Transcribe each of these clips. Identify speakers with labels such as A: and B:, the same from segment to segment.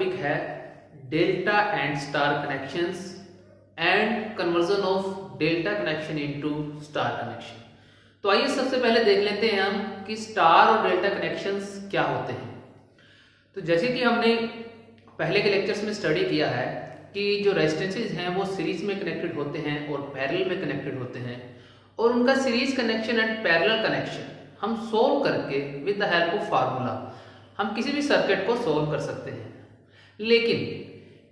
A: Topic है delta and star connections and conversion of delta connection into star connection. तो आइए सबसे पहले देख लेते हैं हम कि स्टार और डेल्टा कनेक्शंस क्या होते हैं। तो जैसे कि हमने पहले के लेक्चर्स में स्टडी किया है कि जो रेजिस्टेंसेज हैं वो सीरीज में कनेक्टेड होते हैं और पैरेलल में कनेक्टेड होते हैं, और उनका series connection and parallel connection हम सोल्व करके with the help of formula हम किसी भी सर्किट को सोल्व कर सकते हैं। लेकिन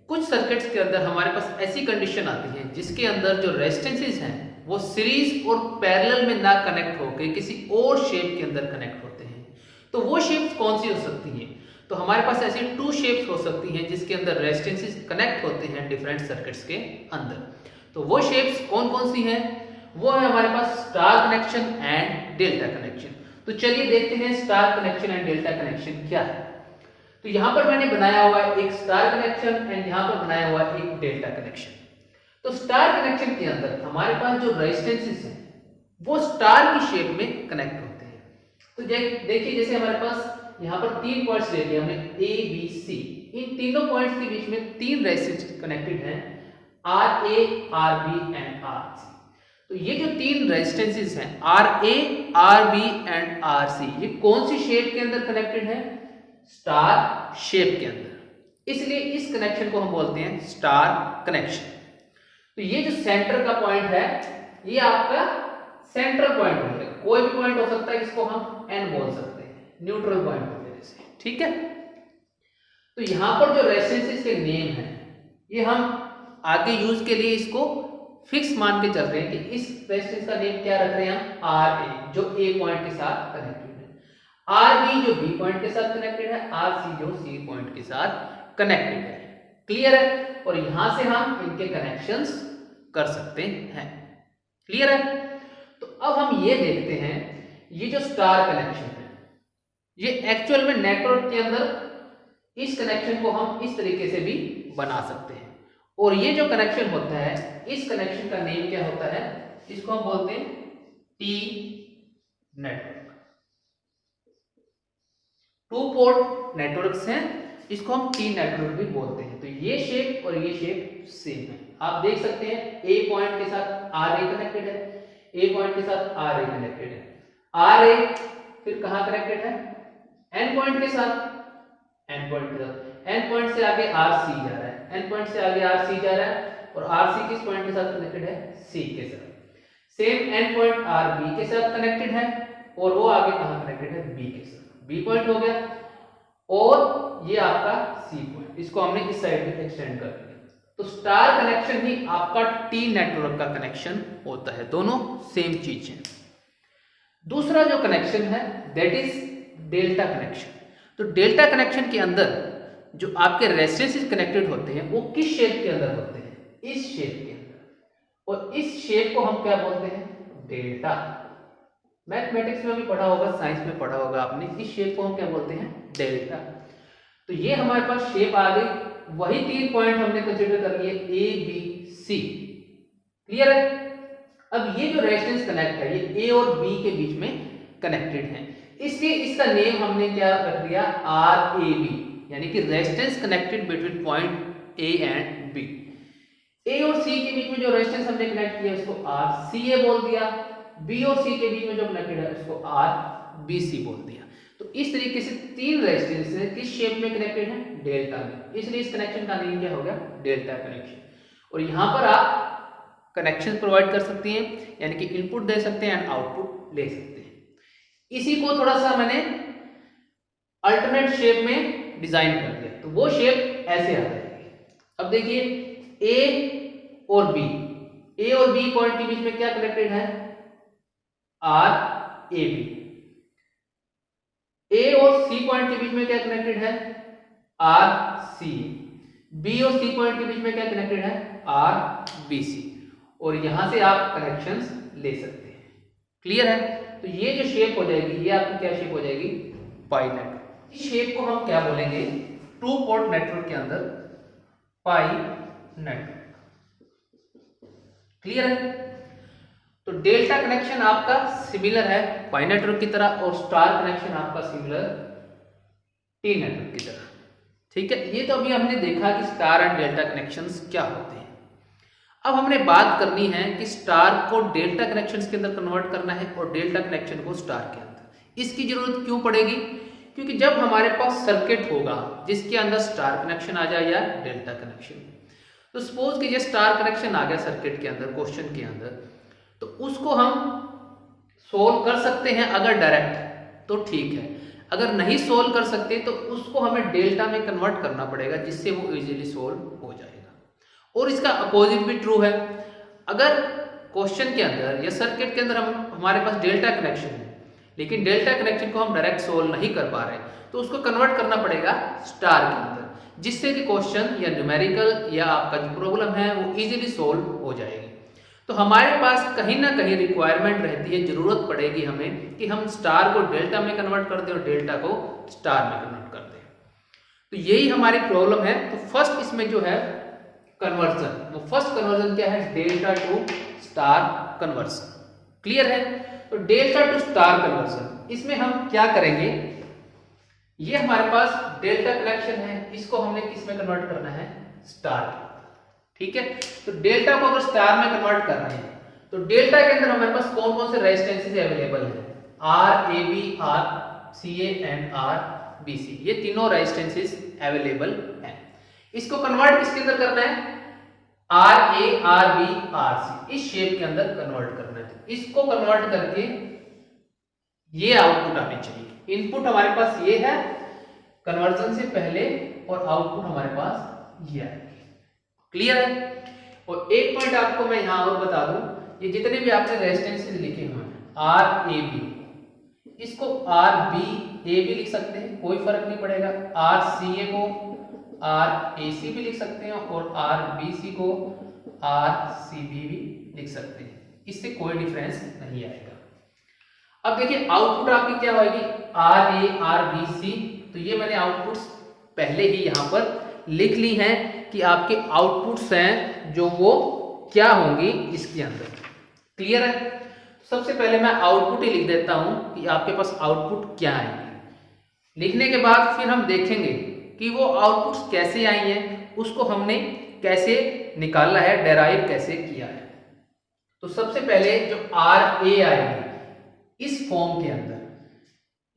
A: कुछ सर्किट्स के अंदर हमारे पास ऐसी कंडीशन आती है जिसके अंदर जो रेजिस्टेंसेज हैं वो सीरीज और पैरेलल में ना कनेक्ट होकर किसी और शेप के अंदर कनेक्ट होते हैं। तो वो शेप्स कौन सी हो सकती हैं? तो हमारे पास ऐसी टू शेप्स हो सकती हैं जिसके अंदर रेजिस्टेंसेज कनेक्ट होते हैं डिफरेंट सर्किट्स के अंदर। तो वो शेप्स कौन कौन सी हैं? वो है हमारे पास star connection and delta connection. तो चलिए देखते हैं star connection and delta connection क्या है। तो यहां पर मैंने बनाया हुआ है एक स्टार कनेक्शन एंड यहां पर बनाया हुआ है एक डेल्टा कनेक्शन। तो स्टार कनेक्शन के अंदर हमारे पास जो रेजिस्टेंसेस हैं वो स्टार की शेप में कनेक्ट होते हैं। तो देखिए जैसे हमारे पास यहाँ पर 3 पॉइंट्स ले लिए हमने A, B, C। इन तीनों पॉइंट्स के बीच में 3 रेजिस्टेंस कनेक्टेड हैं, RA, RB एंड RC। तो ये जो 3 रेजिस्टेंसेस हैं RA, RB एंड RC, ये कौन सी शेप के अंदर कनेक्टेड है? स्टार शेप के अंदर। इसलिए इस कनेक्शन को हम बोलते हैं स्टार कनेक्शन। तो ये जो सेंटर का पॉइंट है ये आपका सेंट्रल पॉइंट हो गया। कोई भी पॉइंट हो सकता है, इसको हम N बोल सकते हैं, न्यूट्रल पॉइंट हो गया जैसे, ठीक है। तो यहां पर जो रेजिस्टेंसेस के नेम है ये हम आगे यूज के लिए इसको फिक्स मान के चल रहे हैं कि इस रेजिस्टेंस का नेम क्या रख रहे हैं हम? RA जो A पॉइंट के साथ कनेक्टेड है, RB जो B पॉइंट के साथ कनेक्टेड है, RC जो C पॉइंट के साथ कनेक्टेड है। क्लियर है? और यहां से हम इनके कनेक्शंस कर सकते हैं। क्लियर है? तो अब हम ये देखते हैं ये जो स्टार कनेक्शन है ये एक्चुअल में नेटवर्क के अंदर इस कनेक्शन को हम इस तरीके से भी बना सकते हैं। और ये जो कनेक्शन होता है इस कनेक्शन का नेम क्या होता है? इसको हम बोलते हैं टी नेटवर्क। 2 पोर्ट नेटवर्क्स हैं, इसको हम टी नेटवर्क भी बोलते हैं। तो ये शेप और ये शेप सेम है। आप देख सकते हैं A पॉइंट के साथ RA कनेक्टेड है, A पॉइंट के साथ RA कनेक्टेड है, RA फिर कहां कनेक्टेड है? N पॉइंट के साथ, N पॉइंट के साथ, N पॉइंट से आगे RC जा रहा है, N पॉइंट से आगे RC जा रहा है, और RC किस पॉइंट के साथ कनेक्टेड है? C के साथ। सेम N पॉइंट RB के साथ कनेक्टेड है, और वो आगे कहां कनेक्टेड है? B के साथ। B पॉइंट हो गया, और ये आपका C पॉइंट, इसको हमने इस साइड में एक्सटेंड कर दिया। तो स्टार कनेक्शन ही आपका टी नेटवर्क का कनेक्शन होता है, दोनों सेम चीज है। दूसरा जो कनेक्शन है दैट इज डेल्टा कनेक्शन। तो डेल्टा कनेक्शन के अंदर जो आपके रेजिस्टेंसेस कनेक्टेड होते हैं वो किस शेप के अंदर होते हैं? इस शेप के अंदर। और इस शेप को हम क्या बोलते हैं? डेल्टा। मैथमेटिक्स में भी पढ़ा होगा, साइंस में पढ़ा होगा आपने, इस शेप को हम क्या बोलते हैं? डेल्टा। तो ये हमारे पास शेप आ गई। वही 3 पॉइंट हमने कंसीडर कर लिए A, B, C। क्लियर है? अब ये जो रेजिस्टेंस कनेक्ट है ये A और B के बीच में कनेक्टेड है, इसलिए इसका नेम हमने क्या रख दिया? RAB, यानी कि resistance connected between point A and B। A और C के बीच में जो रेजिस्टेंस हमने कनेक्ट किया उसको RCA बोल दिया, B और C के बीच में जो कनेक्टेड है उसको RBC बोल दिया। तो इस तरीके से 3 रेजिस्टेंस किस शेप में कनेक्टेड है? डेल्टा में। इसलिए इस कनेक्शन का नेम क्या होगा? Delta connection. और यहां पर आप कनेक्शन प्रोवाइड कर सकते हैं, यानी कि इनपुट दे सकते हैं एंड आउटपुट ले सकते हैं। इसी को थोड़ा सा मैंने अल्टरनेट शेप में डिजाइन कर दिया, तो वो शेप ऐसे आ जाएगी। अब देखिए A और B, A और B पॉइंट के बीच में क्या कनेक्टेड है? RAB। A और C पॉइंट के बीच में क्या कनेक्टेड है? RC। B और C पॉइंट के बीच में क्या कनेक्टेड है? RBC। और यहां से आप कनेक्शंस ले सकते हैं। क्लियर है? तो ये जो शेप हो जाएगी ये आपकी क्या शेप हो जाएगी? पाई नेटवर्क। इस शेप को हम क्या बोलेंगे? 2 पोर्ट नेटवर्क के अंदर पाई नेटवर्क। क्लियर है? तो डेल्टा कनेक्शन आपका सिमिलर है पाई नेटवर्क की तरह, और स्टार कनेक्शन आपका सिमिलर टी नेटवर्क की तरह। ठीक है, ये तो अभी हमने देखा कि स्टार एंड डेल्टा कनेक्शंस क्या होते हैं। अब हमने बात करनी है कि स्टार को डेल्टा कनेक्शंस के अंदर कन्वर्ट करना है और डेल्टा कनेक्शन को स्टार के अंदर। इसकी जरूरत क्यों पड़ेगी? क्योंकि जब हमारे पास सर्किट होगा जिसके अंदर स्टार कनेक्शन आ जाए या डेल्टा कनेक्शन, तो सपोज कि ये स्टार कनेक्शन आ गया सर्किट के अंदर, क्वेश्चन के अंदर, तो उसको हम सोल्व कर सकते हैं अगर डायरेक्ट तो ठीक है, अगर नहीं सोल्व कर सकते तो उसको हमें डेल्टा में कन्वर्ट करना पड़ेगा जिससे वो इजीली सोल्व हो जाएगा। और इसका अपोजिट भी ट्रू है। अगर क्वेश्चन के अंदर या सर्किट के अंदर हमारे पास डेल्टा कनेक्शन है लेकिन डेल्टा कनेक्शन को हम डायरेक्ट सोल्व नहीं कर पा रहे, तो उसको कन्वर्ट करना पड़ेगा स्टार के अंदर जिससे कि क्वेश्चन या न्यूमेरिकल या आपका जो प्रॉब्लम है वो इजीली सोल्व हो जाएगी। तो हमारे पास कहीं ना कहीं रिक्वायरमेंट रहती है, जरूरत पड़ेगी हमें कि हम स्टार को डेल्टा में कन्वर्ट कर दें और डेल्टा को स्टार में कन्वर्ट कर दें। तो यही हमारी प्रॉब्लम है। तो फर्स्ट इसमें जो है कन्वर्जन, वो फर्स्ट कन्वर्जन क्या है? Delta two star conversion. Clear है? तो डेल्टा टू स्टार कन्वर्जन, इसमें हम क्या करेंगे? ये हमारे पास डेल्टा कनेक्शन है, इसको हमने किस में कन्वर्ट करना है? स्टार में। ठीक है, तो डेल्टा को अगर स्टार में कन्वर्ट कर रहे हैं तो डेल्टा के अंदर हमारे पास कौन कौन से रेजिस्टेंसेस अवेलेबल है? R A B, R C A and R B C, ये तीनों रेजिस्टेंसेस अवेलेबल हैं। इसको कन्वर्ट किसके अंदर करना है? Are A, R B, R C, इस शेप के अंदर कन्वर्ट करना है। इसको कन्वर्ट करके ये आउटपुट आनी चाहिए। इनपुट हमारे पास ये है कन्वर्जन से पहले और आउटपुट हमारे पास ये है। क्लियर है? और एक पॉइंट आपको मैं यहां और बता दूं, ये जितने भी आपने रेजिस्टेंसेस लिखे हुए हैं आर ए बी, इसको आर बी ए भी लिख सकते हैं, कोई फर्क नहीं पड़ेगा। आर सी ए को आर ए सी भी लिख सकते हैं और आर बी सी को आर सी बी भी लिख सकते हैं, इससे कोई डिफरेंस नहीं आएगा। अब देखिए आउटपुट आपकी क्या होगी? आर ए, आर बी, सी। तो ये मैंने आउटपुट्स पहले ही यहां पर लिख ली हैं कि आपके आउटपुट्स हैं जो वो क्या होंगी इसके अंदर। क्लियर है? सबसे पहले मैं आउटपुट ही लिख देता हूं कि आपके पास आउटपुट क्या आएंगे। लिखने के बाद फिर हम देखेंगे कि वो आउटपुट्स कैसे आई हैं, उसको हमने कैसे निकाला है, डेराइव कैसे किया है। तो सबसे पहले जो आर ए आएगी इस फॉर्म के अंदर,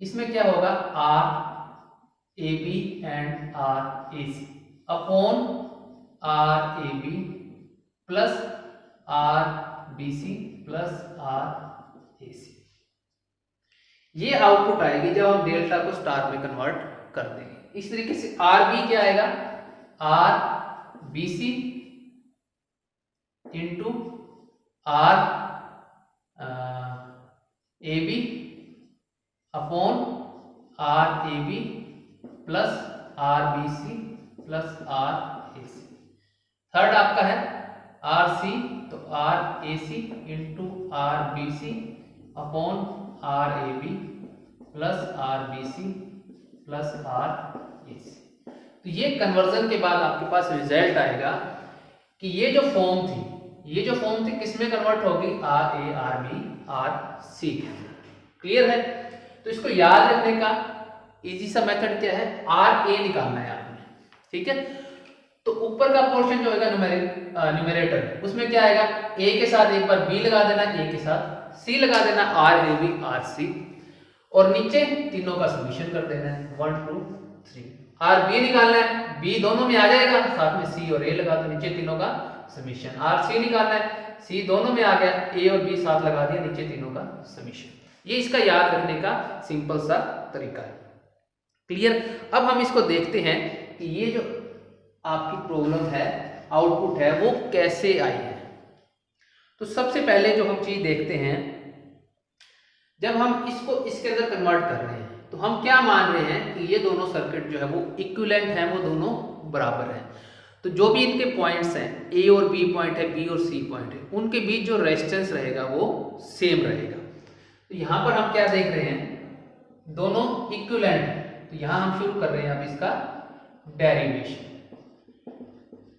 A: इसमें क्या होगा? R A B and R A C upon R A B plus R B C plus R A सी, ये आउटपुट आएगी जब हम डेल्टा को स्टार में कन्वर्ट कर देंगे। इस तरीके से आर बी क्या आएगा? R B C into R A B upon R A B plus R B C plus R A C. Third आपका है आर सी, तो R A C into R B C upon R A B plus R B C plus R A C. तो ये conversion के बाद आपके पास result आएगा कि ये जो फॉर्म थी किसमें कन्वर्ट होगी? R A, R B, R C के अंदर। क्लियर है? तो इसको याद रखने का इजी सा मेथड क्या है? आर ए निकालना है आपने। ठीक है, तो ऊपर का पोर्शन जो होगा न्यूमरेटर, उसमें क्या आएगा? ए के साथ एक बार बी लगा देना, ए के साथ सी लगा देना, R A B R C, और नीचे तीनों का समीशन कर देना है 1 2 3। आर बी निकालना है, बी दोनों में आ जाएगा, साथ में सी और ए लगा दो, नीचे तीनों का समीशन। आर सी निकालना है, सी दोनों में आ गया, ए और बी साथ लगा दिया, नीचे तीनों का समीशन। ये इसका याद रखने का सिंपल सा तरीका है। क्लियर? अब हम इसको देखते हैं कि ये जो आपकी प्रॉब्लम है, आउटपुट है, वो कैसे आई है। तो सबसे पहले जो हम चीज देखते हैं, जब हम इसको इसके अंदर कन्वर्ट कर रहे हैं तो हम क्या मान रहे हैं कि ये दोनों सर्किट जो है वो इक्विवेलेंट है, वो दोनों बराबर हैं। तो जो भी इनके पॉइंट्स हैं, ए और बी पॉइंट है, बी और सी पॉइंट है, उनके बीच जो रेजिस्टेंस रहेगा वो सेम रहेगा। तो यहां पर हम क्या देख रहे हैं? दोनों इक्विवेलेंट है। तो यहां हम शुरू कर रहे हैं अब इसका डेरिवेशन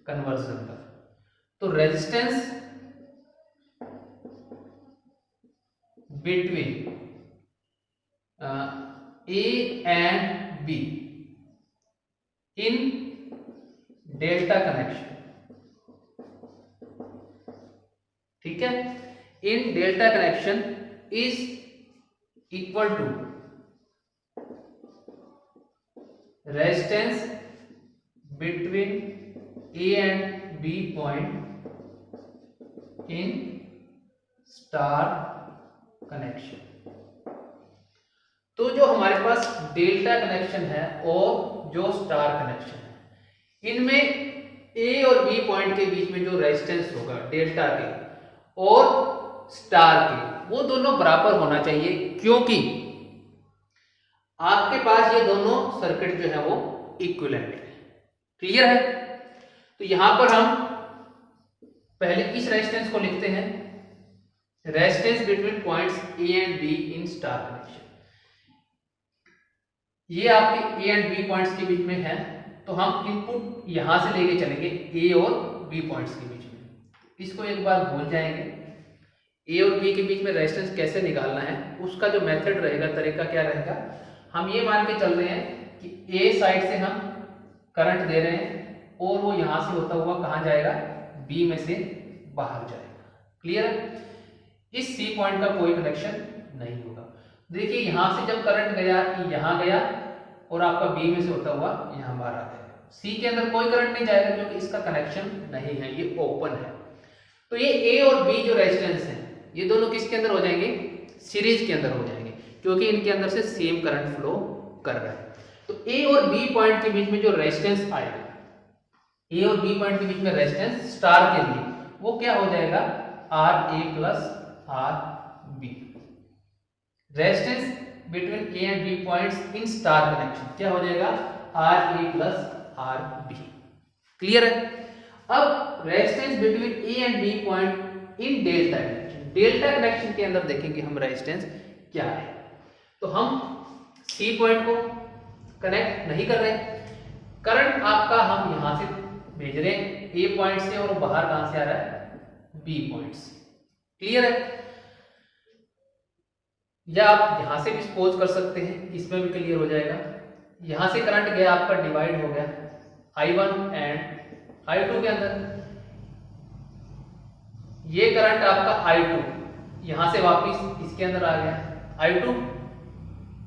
A: कन्वर्जन का। तो resistance between A and B in है। In delta connection is equal to resistance between A and B point in star connection. तो जो हमारे पास डेल्टा कनेक्शन है और जो स्टार कनेक्शन है, इनमें ए और बी पॉइंट के बीच में जो रेजिस्टेंस होगा डेल्टा के और स्टार के, वो दोनों बराबर होना चाहिए, क्योंकि आपके पास ये दोनों सर्किट जो है वो इक्विवेलेंट है। क्लियर है? तो यहां पर हम पहले इस रेजिस्टेंस को लिखते हैं, resistance between points A and B in star connection. ये आपके ए एंड बी पॉइंट्स के बीच में है, तो हम इनपुट यहां से लेके चलेंगे ए और बी पॉइंट्स के बीच में। इसको एक बार भूल जाएंगे। ए और बी के बीच में रेजिस्टेंस कैसे निकालना है, उसका जो मेथड रहेगा, तरीका क्या रहेगा, हम ये मान के चल रहे हैं कि ए साइड से हम करंट दे रहे हैं और वो यहां से होता हुआ कहां जाएगा, बी में से बाहर जाएगा। क्लियर है? इस सी पॉइंट का कोई कनेक्शन नहीं होगा। देखिए यहां से जब करंट गया, यहां गया और आपका बी में से होता हुआ यहां बाहर आ जाएगा। सी के अंदर कोई करंट नहीं जाएगा क्योंकि इसका कनेक्शन नहीं है, ये ओपन है। तो ये ए और बी जो रेजिस्टेंस है, ये दोनों किसके अंदर हो जाएंगे, सीरीज के अंदर हो जाएंगे, क्योंकि इनके अंदर से सेम करंट फ्लो कर रहा है। तो ए और बी पॉइंट के बीच में जो रेजिस्टेंस आएगा, ए और बी पॉइंट के बीच में रेजिस्टेंस स्टार के लिए, वो क्या हो जाएगा, R A plus are B. Resistance between A and B points in star connection क्या हो जाएगा, R A plus are B. Clear है? अब resistance between A and B point in delta connection, delta connection के अंदर देखेंगे हम resistance क्या है। तो हम सी पॉइंट को कनेक्ट नहीं कर रहे, करंट आपका हम यहां से भेज रहे हैं ए पॉइंट से और बाहर कहां से आ रहा है, बी पॉइंट से। क्लियर है? या आप यहां से भी सपोज कर सकते हैं, इसमें भी क्लियर हो जाएगा। यहां से करंट गया आपका, डिवाइड हो गया I1 एंड I2 के अंदर। ये करंट आपका I2 यहां से वापिस इसके अंदर आ गया I2,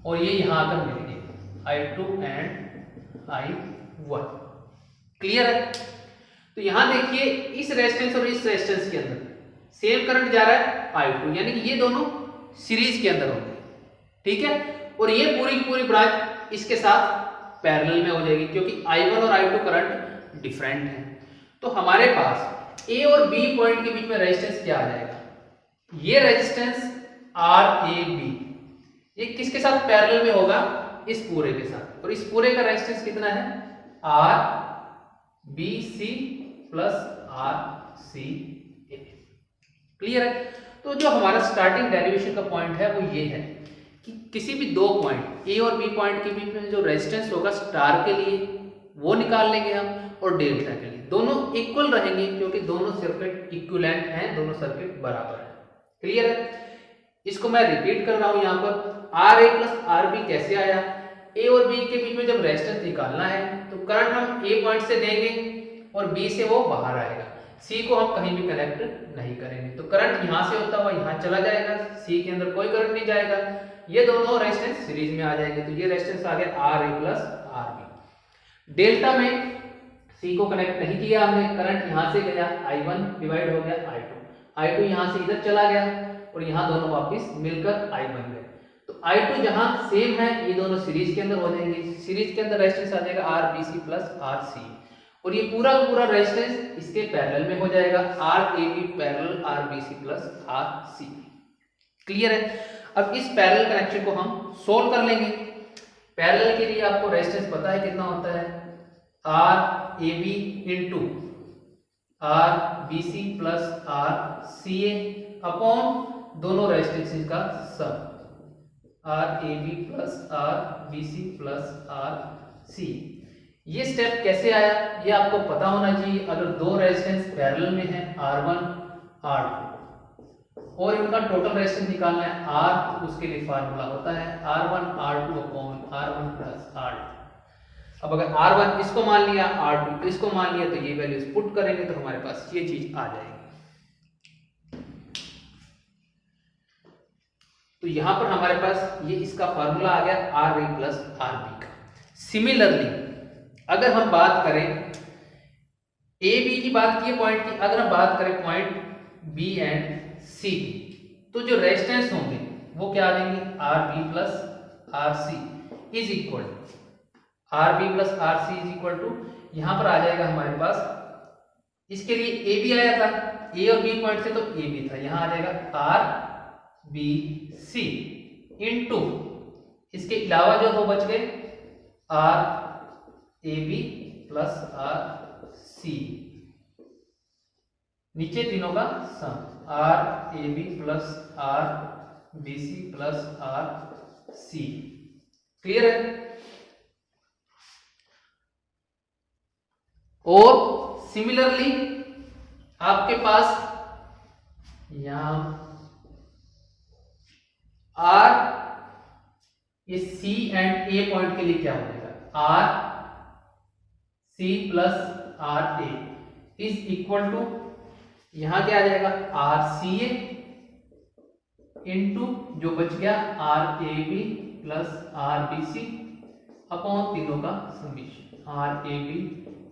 A: और ये यहां आकर मिल गए I2 एंड I1। क्लियर है? तो यहां देखिए इस रेजिस्टेंस और इस रेजिस्टेंस के अंदर सेम करंट जा रहा है I2, यानी कि ये दोनों सीरीज के अंदर होंगे। ठीक है? और ये पूरी पूरी ब्रांच इसके साथ पैरेलल में हो जाएगी, क्योंकि I1 और I2 करंट डिफरेंट है। तो हमारे पास A और B पॉइंट के बीच में रेजिस्टेंस क्या आ जाएगा, ये रेजिस्टेंस RAB, ये किसके साथ पैरेलल में होगा, इस पूरे के साथ। और इस पूरे का रेजिस्टेंस कितना है, RBC प्लस RCA। क्लियर है? तो जो हमारा स्टार्टिंग डेरिवेशन का पॉइंट है वो ये है कि किसी भी दो पॉइंट ए और बी पॉइंट के बीच में जो रेजिस्टेंस होगा स्टार के लिए वो निकाल लेंगे हम, और डेल्टा के लिए दोनों इक्वल रहेंगे, क्योंकि दोनों सर्किट इक्विवेलेंट हैं, दोनों सर्किट बराबर है। क्लियर है? इसको मैं रिपीट कर रहा हूं यहां पर, R A plus are B कैसे आया, ए और बी के बीच में जब रेजिस्टेंस निकालना है तो करंट हम ए पॉइंट से देंगे और बी से वो बाहर आएगा, सी को हम कहीं भी कनेक्ट नहीं करेंगे, तो करंट यहां से होता हुआ यहां चला जाएगा, सी के अंदर कोई करंट नहीं जाएगा, ये दोनों रेजिस्टेंस सीरीज में आ जाएंगे। तो ये रेजिस्टेंस आ गया R A plus are B. Delta में सी को कनेक्ट नहीं किया हमने, करंट यहां से गया I1 डिवाइड हो गया I2 यहां से इधर चला गया और यहां दोनों वापस मिलकर I बन गए। तो I2 जहां सेम है, ये दोनों सीरीज के अंदर हो जाएंगे, सीरीज के अंदर रेजिस्टेंस आ जाएगा RBC प्लस RC, और ये पूरा पूरा रेजिस्टेंस इसके पैरेलल में हो जाएगा, RAB parallel RBC plus RC। Clear है? अब इस पैरेलल कनेक्शन को हम सोल्व कर लेंगे। पैरेलल के लिए आपको रेजिस्टेंस पता है कितना होता है, RAB into RBC plus RCA upon दोनों रेजिस्टेंसेस का सम, RAB plus RBC plus RC। ये स्टेप कैसे आया ये आपको पता होना चाहिए। अगर दो रेजिस्टेंस पैरेलल में है R1 R2 और इनका टोटल रेजिस्टेंस निकालना है R, उसके लिए फार्मूला होता है R1 R2 upon R1 plus R2। अब अगर R1 इसको मान लिया, R2 इसको मान लिया, तो ये वैल्यूज पुट करेंगे तो हमारे पास ये चीज आ जाएगी। तो यहां पर हमारे पास ये इसका फॉर्मूला आ गया R A plus are B का। सिमिलरली अगर हम बात करें ए बी की बात की है पॉइंट की, अगर हम बात करें पॉइंट बी एंड सी की, तो जो रेजिस्टेंस होंगे वो क्या आ जाएंगे R B plus are C is equal R B plus are C is equal to, यहां पर आ जाएगा हमारे पास, इसके लिए ए बी आया था, ए और बी पॉइंट से तो ए बी था, यहां आ जाएगा आर बी सी इनटू इसके अलावा जो दो बच गए R A B plus are C, नीचे तीनों का sum R A B plus R B C plus are C. Clear है? और सिमिलरली आपके पास यहां आर ये सी एंड ए पॉइंट के लिए क्या हो जाएगा R C plus R A is equal to, यहां क्या आ जाएगा आर सी ए इंटू जो बच गया R A B plus R B C upon तीनों का summation R A B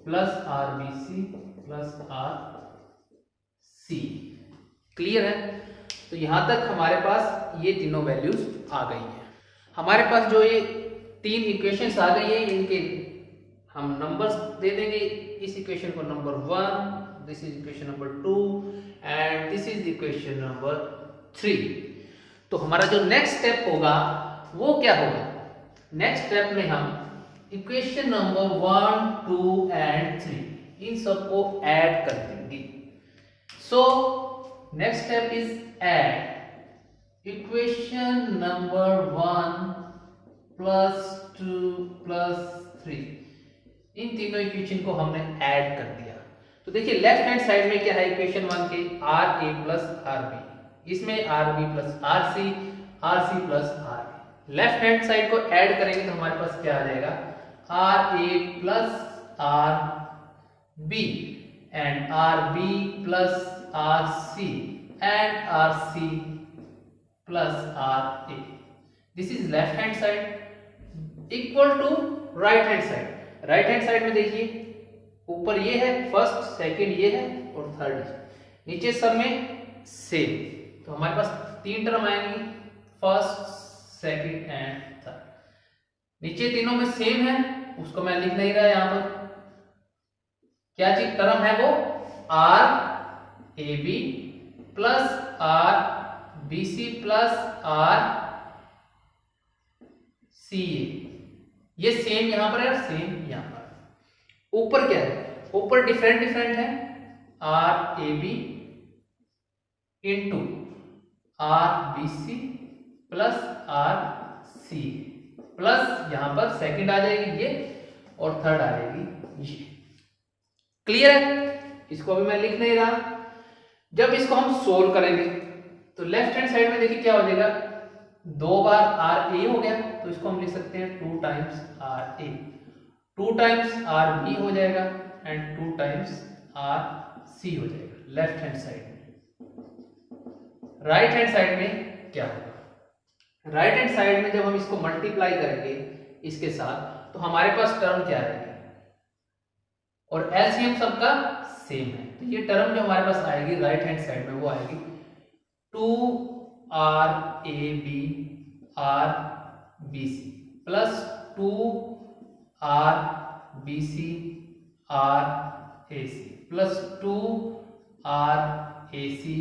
A: plus R B C plus are C. Clear है? तो यहां तक हमारे पास ये तीनों वैल्यूज आ गई हैं। हमारे पास जो ये तीन इक्वेशंस आ गई है, इनके हम नंबर्स दे देंगे। इस इक्वेशन को number 1, this is equation number 2 and this is equation number 3। तो हमारा जो नेक्स्ट स्टेप होगा वो क्या होगा, नेक्स्ट स्टेप में हम इक्वेशन नंबर 1, 2 एंड 3 इन सबको ऐड कर देंगे। So next step is add equation number 1 plus 2 plus 3, इन तीनों इक्वेशन को हमने ऐड कर दिया। तो देखिए लेफ्ट हैंड साइड में क्या है इक्वेशन 1 के R A plus are B, इसमें R B plus are C plus are B. Left hand side को ऐड करेंगे तो हमारे पास क्या आ जाएगा R A plus R B and R B plus are C and are C plus are A. This is left hand side equal to right hand side. Right hand side में देखिए ऊपर ये है फर्स्ट, सेकंड ये है और third है, नीचे सब में सेम। तो हमारे पास तीन टर्म आएंगी फर्स्ट, सेकंड एंड थर्ड। नीचे तीनों में सेम है, उसको मैं लिख नहीं रहा यहां पर। क्या चीज टर्म है वो r A B plus R B C plus R C a, ये सेम यहां पर है और सेम यहां पर। ऊपर क्या है, ऊपर डिफरेंट डिफरेंट है R A B into R B C plus are C plus यहां पर सेकंड आ जाएगी ये और थर्ड आ जाएगी ये। क्लियर है? इसको अभी मैं लिख नहीं रहा। जब इसको हम सोल्व करेंगे तो लेफ्ट हैंड साइड में देखिए क्या हो जाएगा, 2 बार आर ए हो गया तो इसको हम लिख सकते हैं 2 times R A, 2 times R B हो जाएगा एंड 2 टाइम्स आर सी हो जाएगा लेफ्ट हैंड साइड में। राइट हैंड साइड में क्या होगा, राइट हैंड साइड में जब हम इसको मल्टीप्लाई करेंगे इसके साथ तो हमारे पास टर्म क्या आएगी और एलसीएम सबका सेम है। तो ये टर्म जो हमारे पास आएगी राइट हैंड साइड में वो आएगी 2 r A B R B C plus 2 r B C R A C plus 2 r A C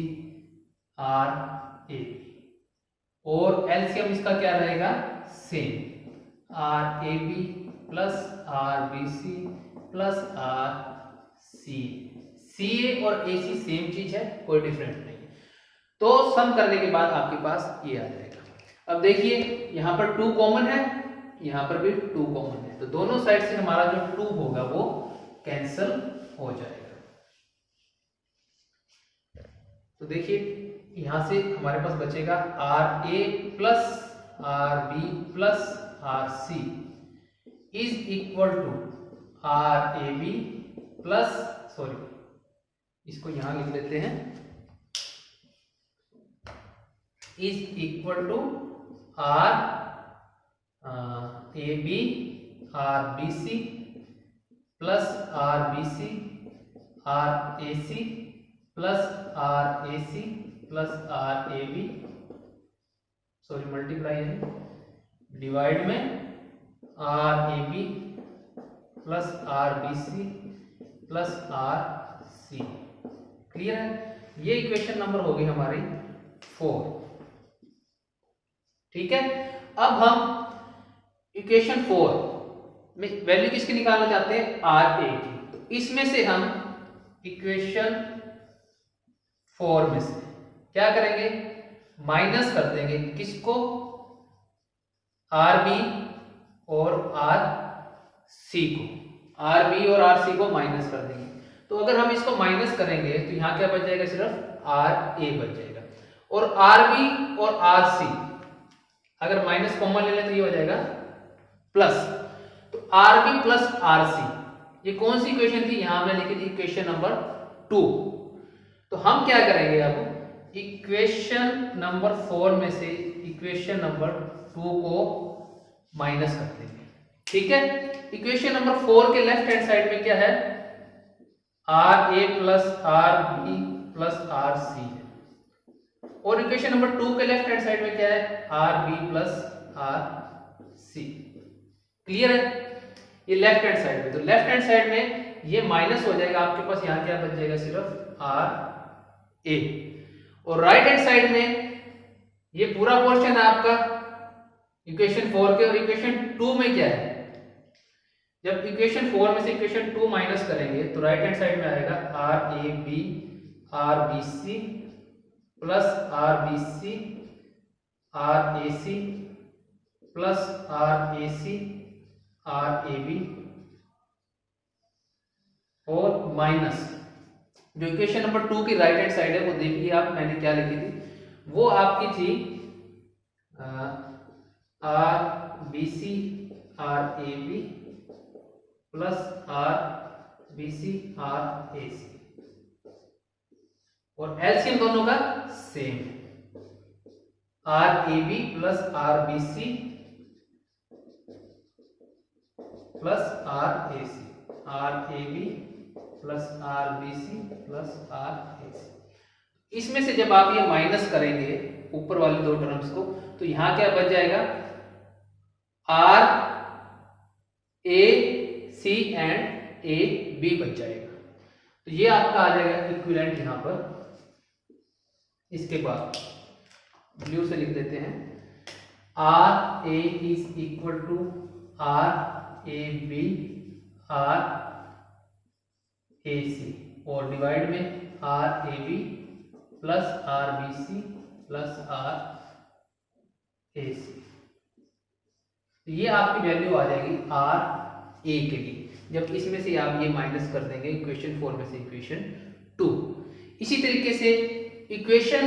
A: R A B, और एलसीएम इसका क्या रहेगा same r A B plus R B C plus are c. C a और a C same चीज है, कोई different नहीं है। तो सम करने के बाद आपके पास ये आ जाएगा। अब देखिए यहां पर 2 कॉमन है, यहां पर भी 2 कॉमन है, तो दोनों साइड से हमारा जो 2 होगा वो कैंसल हो जाएगा। तो देखिए यहां से हमारे पास बचेगा R A plus are B plus are C is equal to R A B plus, sorry इसको यहां लिख लेते हैं is equal to R A B R B C plus R B C R A C plus R A C plus R A B, sorry multiply है, divide में R A B plus R B C plus are C. Clear है? ये equation number हो गई हमारी 4। ठीक है, अब हम इक्वेशन 4 में वैल्यू किसकी निकालना चाहते हैं? आर ए की। तो इसमें से हम इक्वेशन 4 में से क्या करेंगे? माइनस कर देंगे किसको? आर बी और आर सी को, आर बी और आर सी को माइनस कर देंगे। तो अगर हम इसको माइनस करेंगे तो यहां क्या बच जाएगा? सिर्फ आर ए बच जाएगा। और आर बी और आर सी अगर माइनस कॉमन ले लें तो ये हो जाएगा प्लस। तो R B plus are C, ये कौन सी इक्वेशन थी? यहां हमने लिखी थी इक्वेशन नंबर 2। तो हम क्या करेंगे? अब इक्वेशन नंबर 4 में से इक्वेशन नंबर 2 को माइनस कर देंगे। ठीक है, इक्वेशन नंबर 4 के लेफ्ट हैंड साइड में क्या है? Are A plus are B plus are C है। और इक्वेशन नंबर 2 के लेफ्ट हैंड साइड में क्या है? R B plus are C. Clear है? ये लेफ्ट हैंड साइड में, तो लेफ्ट हैंड साइड में ये माइनस हो जाएगा, आपके पास यहां क्या बच जाएगा? सिर्फ आर ए। और राइट हैंड साइड में ये पूरा पोर्शन है आपका इक्वेशन 4 के। और इक्वेशन 2 में क्या है? जब इक्वेशन 4 में से इक्वेशन 2 माइनस करेंगे तो राइट हैंड साइड में आएगा R A B R B C plus R B C R A C plus R A C R A B और माइनस जो इक्वेशन नंबर 2 की राइट हैंड साइड है वो देखिए आप, मैंने क्या लिखी थी? वो आपकी थी r B C R A B plus R B C R A c, और एलसीएम दोनों का सेम है, R A B plus R B C plus R A C, R A B plus R B C plus R A c. इसमें से जब आप ये minus करेंगे ऊपर वाली दो टर्म्स को, तो यहां क्या बच जाएगा? R A C and A B बच जाएगा। तो ये आपका आ जाएगा इक्विवेलेंट यहां पर। इसके बाद ब्लू से लिख देते हैं, R A is equal to R A B r A c, और डिवाइड में R A B plus R B C plus R A सी। ये आपकी वैल्यू आ जाएगी आर ए के लिए, जब इसमें से आप ये माइनस कर देंगे इक्वेशन 4 में से इक्वेशन 2। इसी तरीके से इक्वेशन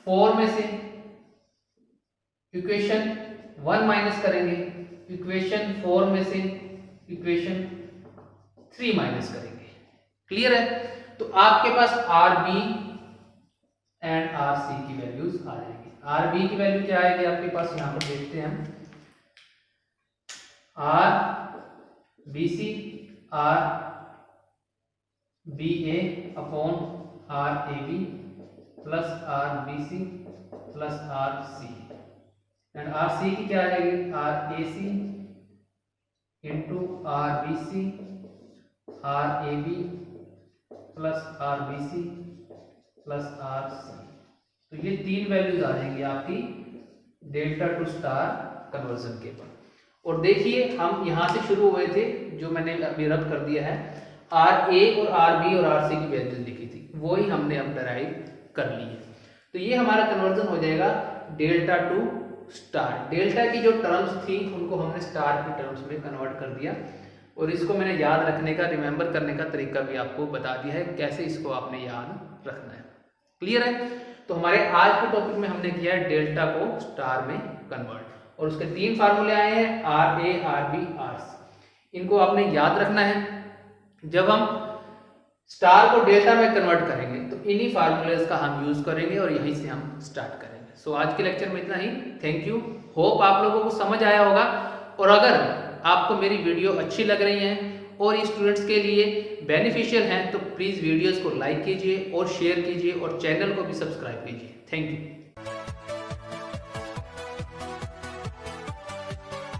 A: 4 में से इक्वेशन 1 माइनस करेंगे, इक्वेशन 4 में से इक्वेशन 3 माइनस करेंगे। क्लियर है? तो आपके पास r B and R C की वैल्यूज आ जाएगी। आर बी की वैल्यू क्या आएगी आपके पास? यहां पर देखते हैं हम, R B C R B A upon R A B plus R B C plus are C, and R C की क्या आ जाएगी? R A C into R B C R A B plus R B C plus are C. तो ये 3 values आ जाएंगी आपकी delta two star conversion के बाद। और देखिए हम यहां से शुरू हुए थे, जो मैंने अभी रब कर दिया है, आर ए और आर बी और आर सी की वैल्यूज लिखी थी, वो ही हमने अब डराइव कर ली है। तो ये हमारा कन्वर्जन हो जाएगा डेल्टा टू स्टार। डेल्टा की जो टर्म्स थी उनको हमने स्टार की टर्म्स में कन्वर्ट कर दिया, और इसको मैंने याद रखने का, रिमेंबर करने का तरीका भी आपको बता दिया है, कैसे इसको आपने याद रखना है। क्लियर है? तो हमारे आज के टॉपिक में हमने किया है डेल्टा को स्टार में कन्वर्ट, और उसके 3 फार्मूले आए हैं, are A R B R C. इनको आपने याद रखना है। जब हम स्टार को डेल्टा में कन्वर्ट करेंगे, तो इन्हीं फार्मूलेज का हम यूज करेंगे और यहीं से हम स्टार्ट करेंगे। सो आज के लेक्चर में इतना ही। Thank you. होप आप लोगों को समझ आया होगा, और अगर आपको मेरी वीडियो अच्छी लग रही है और स्टूडेंट्स के लिए बेनिफिशियल हैं तो प्लीज़ वीडियोस को लाइक कीजिए और शेयर कीजिए और चैनल को भी सब्सक्राइब कीजिए। Thank you.